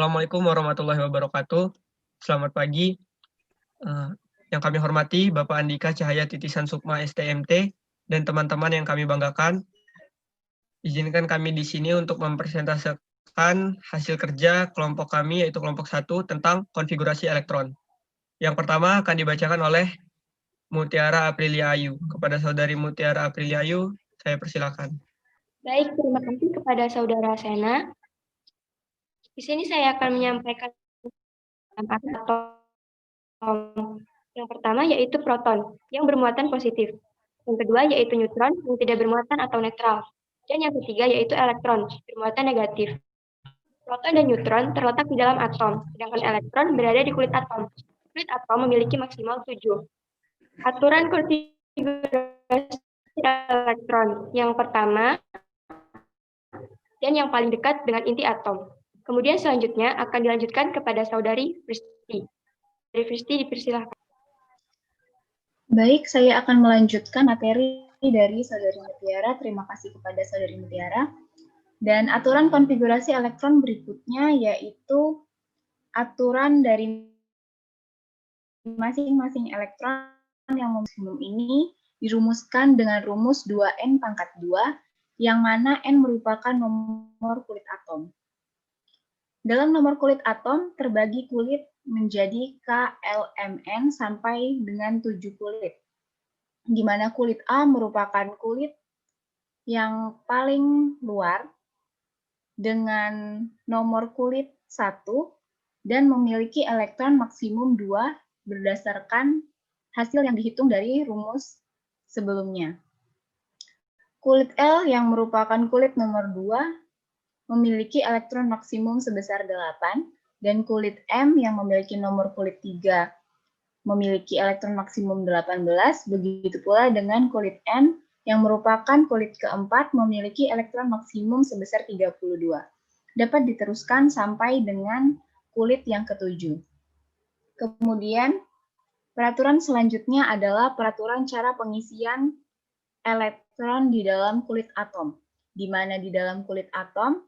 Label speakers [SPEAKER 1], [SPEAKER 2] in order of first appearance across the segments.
[SPEAKER 1] Assalamualaikum warahmatullahi wabarakatuh. Selamat pagi. Yang kami hormati Bapak Andika Cahaya Titisan Sukma STMT dan teman-teman yang kami banggakan. Izinkan kami di sini untuk mempresentasikan hasil kerja kelompok kami, yaitu kelompok 1, tentang konfigurasi elektron. Yang pertama akan dibacakan oleh Mutiara Aprilia Ayu. Kepada Saudari Mutiara Aprilia Ayu, saya persilakan.
[SPEAKER 2] Baik, terima kasih kepada Saudara Sena. Di sini saya akan menyampaikan tentang atom. Yang pertama yaitu proton yang bermuatan positif. Yang kedua yaitu neutron yang tidak bermuatan atau netral. Dan yang ketiga yaitu elektron bermuatan negatif. Proton dan neutron terletak di dalam atom, sedangkan elektron berada di kulit atom. Kulit atom memiliki maksimal 7. Aturan konfigurasi elektron. Yang pertama dan yang paling dekat dengan inti atom. Kemudian selanjutnya akan dilanjutkan kepada Saudari Fristi. Saudari Fristi dipersilahkan.
[SPEAKER 3] Baik, saya akan melanjutkan materi dari Saudari Mutiara. Terima kasih kepada Saudari Mutiara. Dan aturan konfigurasi elektron berikutnya yaitu aturan dari masing-masing elektron yang maksimum ini dirumuskan dengan rumus 2N pangkat 2, yang mana N merupakan nomor kulit atom. Dalam nomor kulit atom terbagi kulit menjadi KLMN sampai dengan 7 kulit, di mana kulit A merupakan kulit yang paling luar dengan nomor kulit 1 dan memiliki elektron maksimum 2 berdasarkan hasil yang dihitung dari rumus sebelumnya. Kulit L yang merupakan kulit nomor 2 memiliki elektron maksimum sebesar 8, dan kulit M yang memiliki nomor kulit 3 memiliki elektron maksimum 18, begitu pula dengan kulit N yang merupakan kulit keempat memiliki elektron maksimum sebesar 32. Dapat diteruskan sampai dengan kulit yang ketujuh. Kemudian, peraturan selanjutnya adalah peraturan cara pengisian elektron di dalam kulit atom, di mana di dalam kulit atom,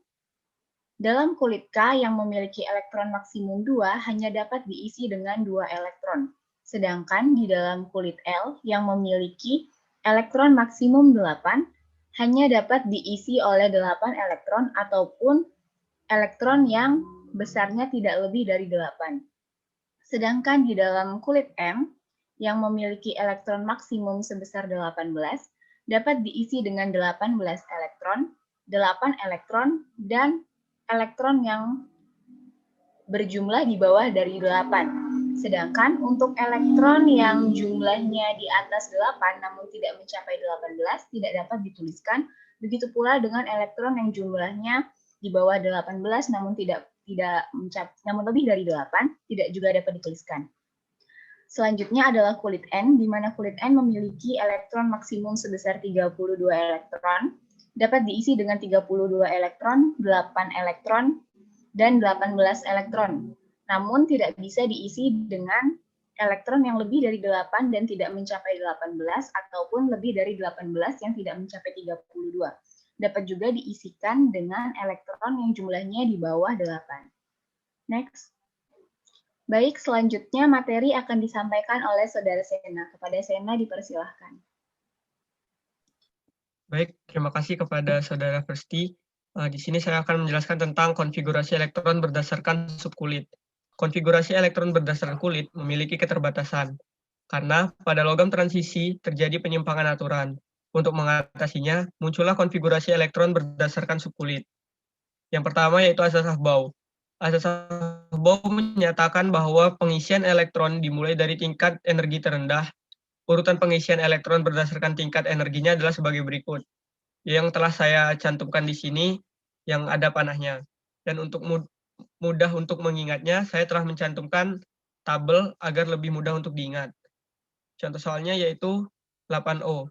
[SPEAKER 3] dalam kulit K yang memiliki elektron maksimum 2 hanya dapat diisi dengan 2 elektron. Sedangkan di dalam kulit L yang memiliki elektron maksimum 8 hanya dapat diisi oleh 8 elektron ataupun elektron yang besarnya tidak lebih dari 8. Sedangkan di dalam kulit M yang memiliki elektron maksimum sebesar 18 dapat diisi dengan 18 elektron, 8 elektron, dan elektron yang berjumlah di bawah dari 8. Sedangkan untuk elektron yang jumlahnya di atas 8 namun tidak mencapai 18 tidak dapat dituliskan. Begitu pula dengan elektron yang jumlahnya di bawah 18 namun namun lebih dari 8 tidak juga dapat dituliskan. Selanjutnya adalah kulit N, di mana kulit N memiliki elektron maksimum sebesar 32 elektron, dapat diisi dengan 32 elektron, 8 elektron, dan 18 elektron. Namun tidak bisa diisi dengan elektron yang lebih dari 8 dan tidak mencapai 18 ataupun lebih dari 18 yang tidak mencapai 32. Dapat juga diisikan dengan elektron yang jumlahnya di bawah 8. Next. Baik, selanjutnya materi akan disampaikan oleh Saudara Sena. Kepada Sena dipersilahkan.
[SPEAKER 1] Baik, terima kasih kepada Saudara Fristi. Di sini saya akan menjelaskan tentang konfigurasi elektron berdasarkan subkulit. Konfigurasi elektron berdasarkan kulit memiliki keterbatasan, karena pada logam transisi terjadi penyimpangan aturan. Untuk mengatasinya, muncullah konfigurasi elektron berdasarkan subkulit. Yang pertama yaitu asas Hufbauer. Asas Hufbauer menyatakan bahwa pengisian elektron dimulai dari tingkat energi terendah. Urutan pengisian elektron berdasarkan tingkat energinya adalah sebagai berikut. Yang telah saya cantumkan di sini, yang ada panahnya. Dan untuk mudah untuk mengingatnya, saya telah mencantumkan tabel agar lebih mudah untuk diingat. Contoh soalnya yaitu 8O.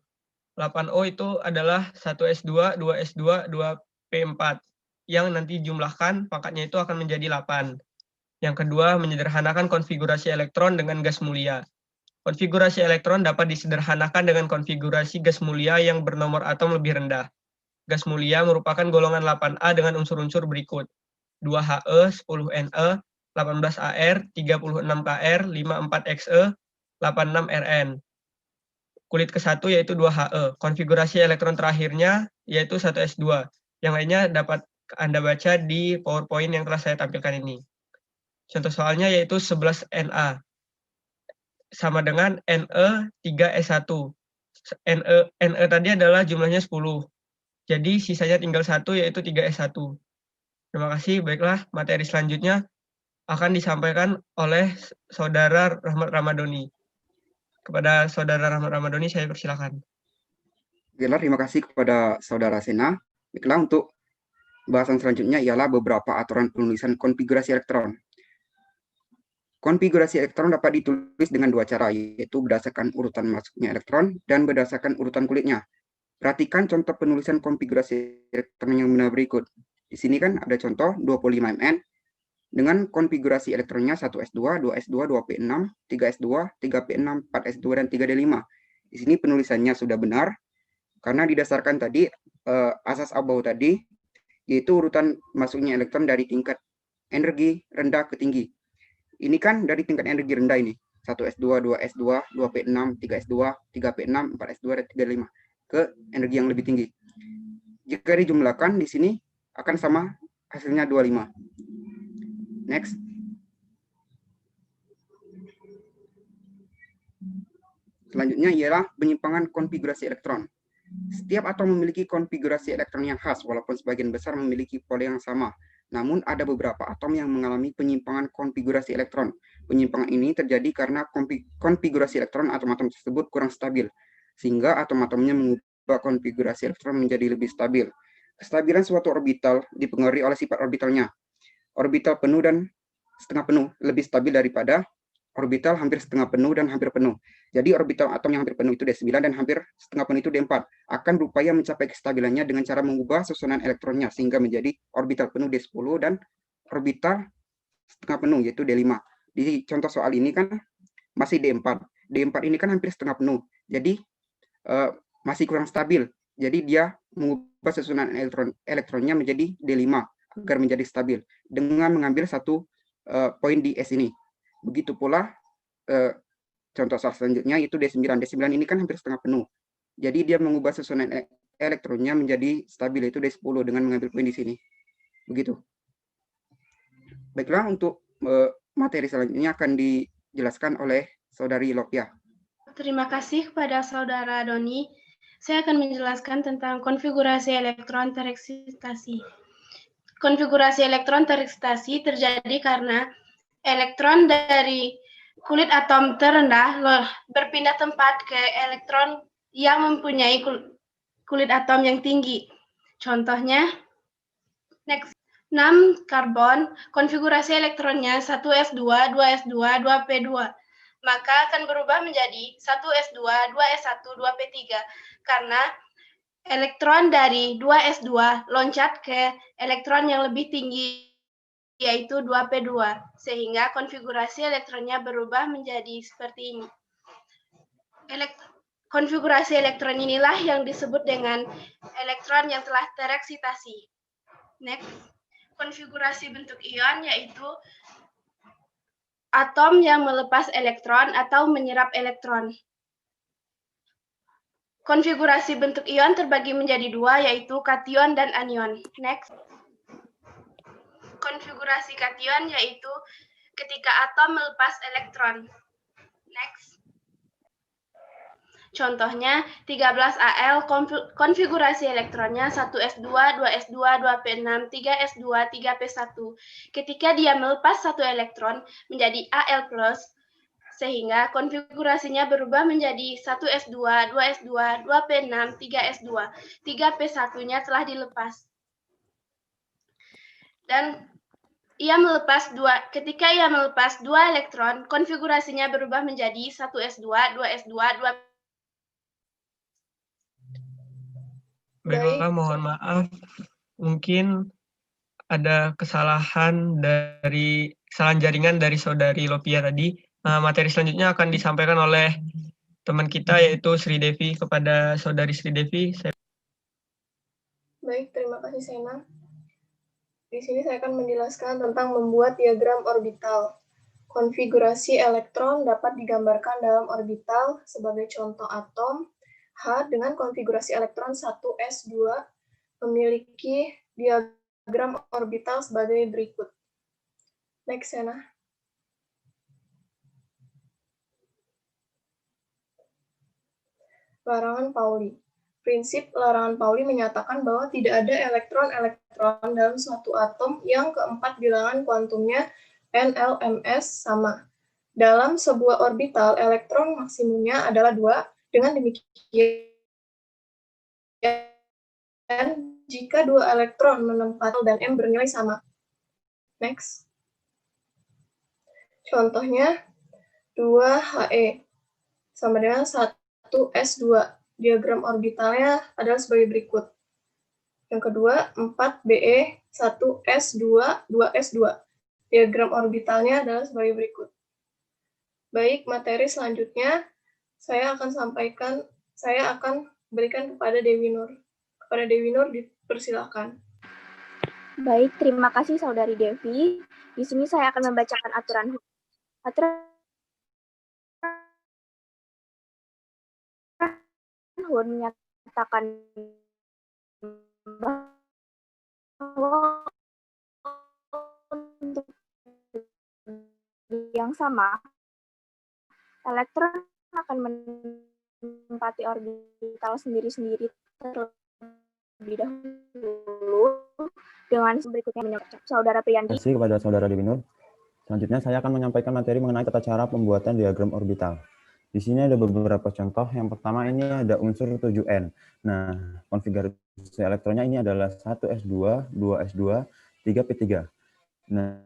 [SPEAKER 1] 8O itu adalah 1S2, 2S2, 2P4. Yang nanti jumlahkan, pangkatnya itu akan menjadi 8. Yang kedua, menyederhanakan konfigurasi elektron dengan gas mulia. Konfigurasi elektron dapat disederhanakan dengan konfigurasi gas mulia yang bernomor atom lebih rendah. Gas mulia merupakan golongan 8A dengan unsur-unsur berikut. 2HE, 10Ne, 18AR, 36KR, 54XE, 86RN. Kulit ke-1 yaitu 2HE. Konfigurasi elektron terakhirnya yaitu 1s2. Yang lainnya dapat Anda baca di PowerPoint yang telah saya tampilkan ini. Contoh soalnya yaitu 11Na. Sama dengan Ne3S1. Ne tadi adalah jumlahnya 10. Jadi sisanya tinggal 1 yaitu 3S1. Terima kasih. Baiklah, materi selanjutnya akan disampaikan oleh Saudara Rahmat Ramadhani. Kepada Saudara Rahmat Ramadhani saya persilakan.
[SPEAKER 4] Baiklah, terima kasih kepada Saudara Sena. Baiklah, untuk bahasan selanjutnya ialah beberapa aturan penulisan konfigurasi elektron. Konfigurasi elektron dapat ditulis dengan dua cara, yaitu berdasarkan urutan masuknya elektron dan berdasarkan urutan kulitnya. Perhatikan contoh penulisan konfigurasi elektron yang benar berikut. Di sini kan ada contoh 25Mn dengan konfigurasi elektronnya 1s2, 2s2, 2p6, 3s2, 3p6, 4s2, dan 3d5. Di sini penulisannya sudah benar, karena didasarkan tadi asas abau tadi, yaitu urutan masuknya elektron dari tingkat energi rendah ke tinggi. Ini kan dari tingkat energi rendah ini, 1s2, 2s2, 2p6, 3s2, 3p6, 4s2, dan 3d5 ke energi yang lebih tinggi. Jika dijumlahkan di sini akan sama hasilnya 25. Next. Selanjutnya ialah penyimpangan konfigurasi elektron. Setiap atom memiliki konfigurasi elektron yang khas, walaupun sebagian besar memiliki pole yang sama. Namun ada beberapa atom yang mengalami penyimpangan konfigurasi elektron. Penyimpangan ini terjadi karena konfigurasi elektron atom-atom tersebut kurang stabil, sehingga atom-atomnya mengubah konfigurasi elektron menjadi lebih stabil. Kestabilan suatu orbital dipengaruhi oleh sifat orbitalnya. Orbital penuh dan setengah penuh lebih stabil daripada orbital hampir setengah penuh dan hampir penuh. Jadi orbital atom yang hampir penuh itu D9 dan hampir setengah penuh itu D4. Akan berupaya mencapai kestabilannya dengan cara mengubah susunan elektronnya sehingga menjadi orbital penuh D10 dan orbital setengah penuh yaitu D5. Di contoh soal ini kan masih D4. D4 ini kan hampir setengah penuh. Jadi masih kurang stabil. Jadi dia mengubah susunan elektronnya menjadi D5 agar menjadi stabil dengan mengambil satu poin di S ini. Begitu pula contoh soal selanjutnya itu D9. D9 ini kan hampir setengah penuh. Jadi dia mengubah susunan elektronnya menjadi stabil yaitu D10 dengan mengambil poin di sini. Begitu. Baiklah, untuk materi selanjutnya akan dijelaskan oleh Saudari Lopia.
[SPEAKER 5] Terima kasih kepada Saudara Doni. Saya akan menjelaskan tentang konfigurasi elektron tereksitasi. Konfigurasi elektron tereksitasi terjadi karena elektron dari kulit atom terendah berpindah tempat ke elektron yang mempunyai kulit atom yang tinggi. Contohnya, next. 6 karbon, konfigurasi elektronnya 1s2, 2s2, 2p2. Maka akan berubah menjadi 1s2, 2s1, 2p3 karena elektron dari 2s2 loncat ke elektron yang lebih tinggi yaitu 2p2 sehingga konfigurasi elektronnya berubah menjadi seperti ini. Konfigurasi elektron inilah yang disebut dengan elektron yang telah tereksitasi. Next. Konfigurasi bentuk ion yaitu atom yang melepas elektron atau menyerap elektron. Konfigurasi bentuk ion terbagi menjadi dua, yaitu kation dan anion. Next. Konfigurasi kation yaitu ketika atom melepas elektron. Next. Contohnya 13Al, konfigurasi elektronnya 1s2, 2s2, 2p6, 3s2, 3p1. Ketika dia melepas satu elektron menjadi Al+, sehingga konfigurasinya berubah menjadi 1s2, 2s2, 2p6, 3s2. 3p1-nya telah dilepas. Dan ketika ia melepas dua elektron, konfigurasinya berubah menjadi 1s2, 2s2, 2p.
[SPEAKER 1] Baiklah, mohon maaf. Mungkin ada kesalahan jaringan dari Saudari Lopia tadi. Materi selanjutnya akan disampaikan oleh teman kita yaitu Sri Devi. Kepada Saudari Sri Devi.
[SPEAKER 6] Baik, terima kasih Sena. Di sini saya akan menjelaskan tentang membuat diagram orbital. Konfigurasi elektron dapat digambarkan dalam orbital sebagai contoh atom H dengan konfigurasi elektron 1s2 memiliki diagram orbital sebagai berikut. Next, Sena. Larangan Pauli. Prinsip larangan Pauli menyatakan bahwa tidak ada elektron-elektron dalam suatu atom yang keempat bilangan kuantumnya NLMS sama. Dalam sebuah orbital, elektron maksimumnya adalah 2. Dengan demikian, jika 2 elektron menempati dan M bernilai sama. Next. Contohnya, 2He sama dengan 1s2. Diagram orbitalnya adalah sebagai berikut. Yang kedua, 4Be, 1s2, 2s2. Diagram orbitalnya adalah sebagai berikut. Baik, materi selanjutnya saya akan berikan kepada Dewi Nur. Kepada Dewi Nur dipersilakan.
[SPEAKER 7] Baik, terima kasih Saudari Devi. Di sini saya akan membacakan aturan menyatakan bahwa untuk yang sama, elektron akan menempati orbital sendiri-sendiri terlebih dahulu dengan berikutnya menyebut Saudara Priyandi.
[SPEAKER 8] Terima kasih kepada Saudara Dewi Nur. Selanjutnya saya akan menyampaikan materi mengenai tata cara pembuatan diagram orbital. Di sini ada beberapa contoh. Yang pertama ini ada unsur 7N. Nah, konfigurasi elektronnya ini adalah 1s2, 2s2, 3p3. Nah,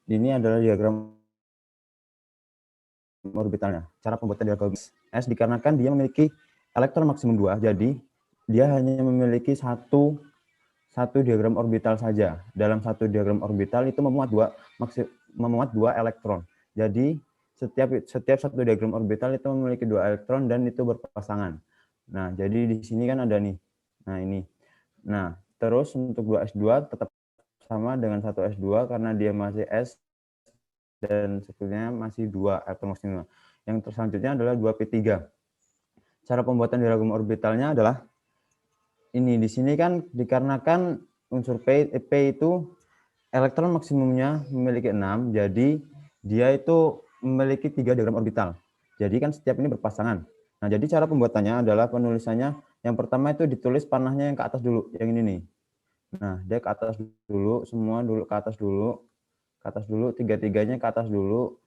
[SPEAKER 8] ini adalah diagram orbitalnya. Cara pembuatan diagram S dikarenakan dia memiliki elektron maksimum 2, jadi dia hanya memiliki satu diagram orbital saja. Dalam satu diagram orbital itu memuat dua elektron. Jadi setiap satu diagram orbital itu memiliki 2 elektron dan itu berpasangan. Nah, jadi di sini kan ada nih. Nah, ini. Nah, terus untuk 2s2 tetap sama dengan 1s2 karena dia masih S dan sebetulnya masih 2 elektron maksimum. Yang selanjutnya adalah 2p3. Cara pembuatan diagram orbitalnya adalah ini. Di sini kan dikarenakan unsur P itu elektron maksimumnya memiliki 6, jadi dia itu memiliki 3 diagram orbital. Jadi kan setiap ini berpasangan. Nah, jadi cara pembuatannya adalah penulisannya yang pertama itu ditulis panahnya yang ke atas dulu, yang ini nih. Nah, dia ke atas dulu, semua dulu ke atas dulu, tiga-tiganya ke atas dulu.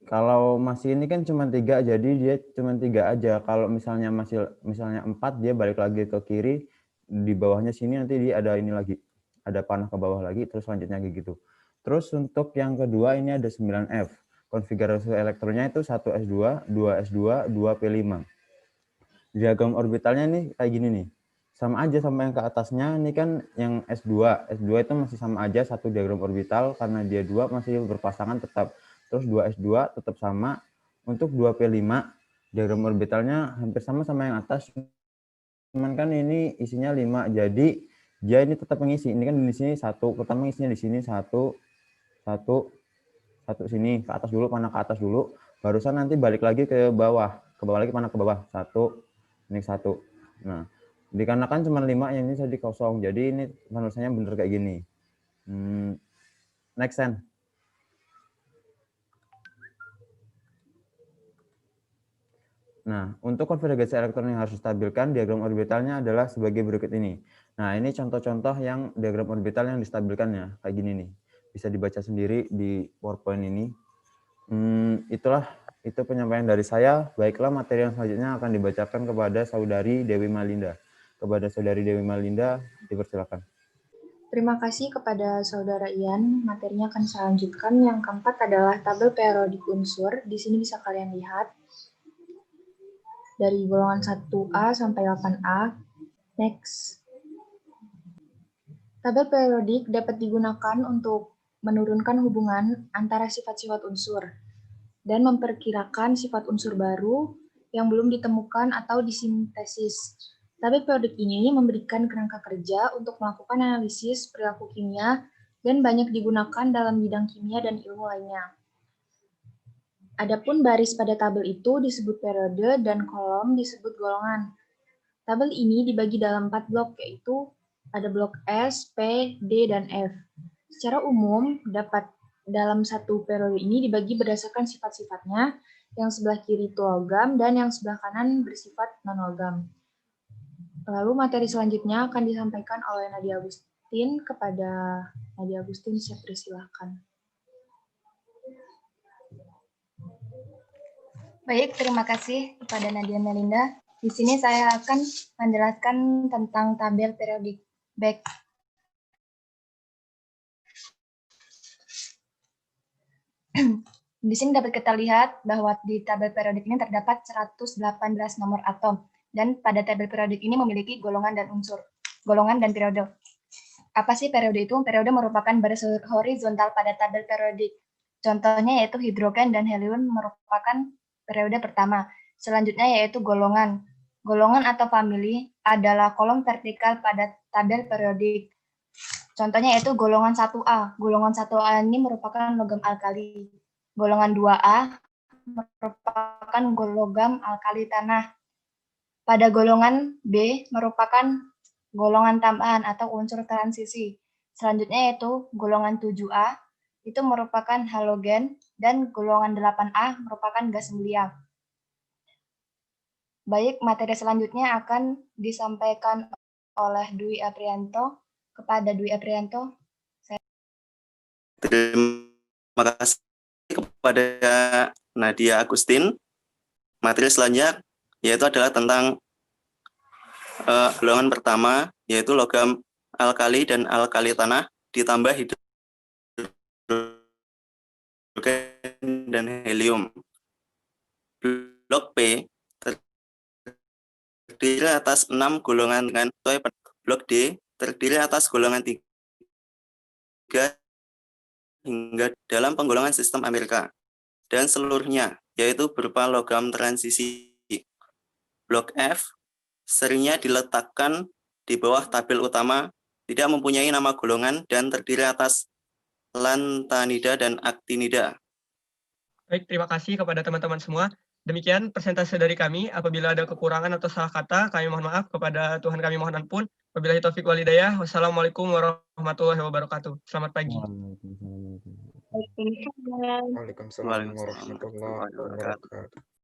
[SPEAKER 8] Kalau masih ini kan cuma 3, jadi dia cuma 3 aja. Kalau misalnya 4, dia balik lagi ke kiri, di bawahnya sini nanti dia ada ini lagi, ada panah ke bawah lagi, terus selanjutnya kayak gitu. Terus untuk yang kedua ini ada 9F. Konfigurasi elektronnya itu 1s2, 2s2, 2p5. Diagram orbitalnya nih kayak gini nih. Sama aja sama yang ke atasnya, ini kan yang S2. S2 itu masih sama aja satu diagram orbital karena dia 2 masih berpasangan tetap. Terus 2s2 tetap sama. Untuk 2p5 diagram orbitalnya hampir sama yang atas. Cuman kan ini isinya 5, jadi dia ini tetap mengisi. Ini kan di sini 1, pertama isinya di sini 1 sini ke atas dulu, panah ke atas dulu. Barusan nanti balik lagi ke bawah lagi panah ke bawah 1, ini 1. Nah, dikarenakan cuma 5 yang ini jadi kosong, jadi ini penulisannya bener kayak gini. Next Sen. Nah, untuk konfigurasi elektron yang harus distabilkan, diagram orbitalnya adalah sebagai berikut ini. Nah, ini contoh-contoh yang diagram orbital yang distabilkannya, kayak gini nih. Bisa dibaca sendiri di PowerPoint ini. Itu penyampaian dari saya. Baiklah, materi yang selanjutnya akan dibacakan kepada Saudari Dewi Malinda. Kepada Saudari Dewi Malinda, dipersilakan.
[SPEAKER 3] Terima kasih kepada Saudara Ian. Materinya akan saya lanjutkan. Yang keempat adalah tabel periodik unsur. Di sini bisa kalian lihat. Dari golongan 1A sampai 8A. Next. Tabel periodik dapat digunakan untuk menurunkan hubungan antara sifat-sifat unsur dan memperkirakan sifat unsur baru yang belum ditemukan atau disintesis. Tabel periodik ini memberikan kerangka kerja untuk melakukan analisis perilaku kimia dan banyak digunakan dalam bidang kimia dan ilmu lainnya. Adapun baris pada tabel itu disebut periode dan kolom disebut golongan. Tabel ini dibagi dalam 4 blok, yaitu ada blok S, P, D, dan F. Secara umum, dalam satu periode ini dibagi berdasarkan sifat-sifatnya, yang sebelah kiri itu logam dan yang sebelah kanan bersifat non-logam. Lalu materi selanjutnya akan disampaikan oleh Nadia Agustin. Kepada Nadia Agustin, saya persilahkan.
[SPEAKER 9] Baik, terima kasih kepada Nadia Melinda. Di sini saya akan menjelaskan tentang tabel periodik. Baik. Di sini dapat kita lihat bahwa di tabel periodik ini terdapat 118 nomor atom. Dan pada tabel periodik ini memiliki golongan dan unsur. Golongan dan periode. Apa sih periode itu? Periode merupakan baris horizontal pada tabel periodik. Contohnya yaitu hidrogen dan helium merupakan periode pertama. Selanjutnya yaitu golongan. Golongan atau famili adalah kolom vertikal pada tabel periodik. Contohnya yaitu golongan 1A. Golongan 1A ini merupakan logam alkali. Golongan 2A merupakan logam alkali tanah. Pada golongan B merupakan golongan tambahan atau unsur transisi. Selanjutnya yaitu golongan 7A, itu merupakan halogen, dan golongan 8A merupakan gas mulia. Baik, materi selanjutnya akan disampaikan oleh Dwi Aprianto. Kepada Dwi Aprianto,
[SPEAKER 10] terima kasih kepada Nadia Agustin. Materi selanjutnya yaitu adalah tentang golongan pertama, yaitu logam alkali dan alkali tanah ditambah hidrogen dan helium. Blok P terdiri atas 6 golongan dengan blok D terdiri atas golongan 3 hingga dalam penggolongan sistem Amerika dan seluruhnya, yaitu berupa logam transisi. Blok F seringnya diletakkan di bawah tabel utama, tidak mempunyai nama golongan dan terdiri atas lantanida dan aktinida.
[SPEAKER 1] Baik, terima kasih kepada teman-teman semua. Demikian presentasi dari kami. Apabila ada kekurangan atau salah kata, kami mohon maaf. Kepada Tuhan kami mohon ampun. Wabillahi taufiq wal hidayah. Wassalamualaikum warahmatullahi wabarakatuh. Selamat pagi.
[SPEAKER 2] Waalaikumsalam.
[SPEAKER 4] Waalaikumsalam warahmatullahi wabarakatuh.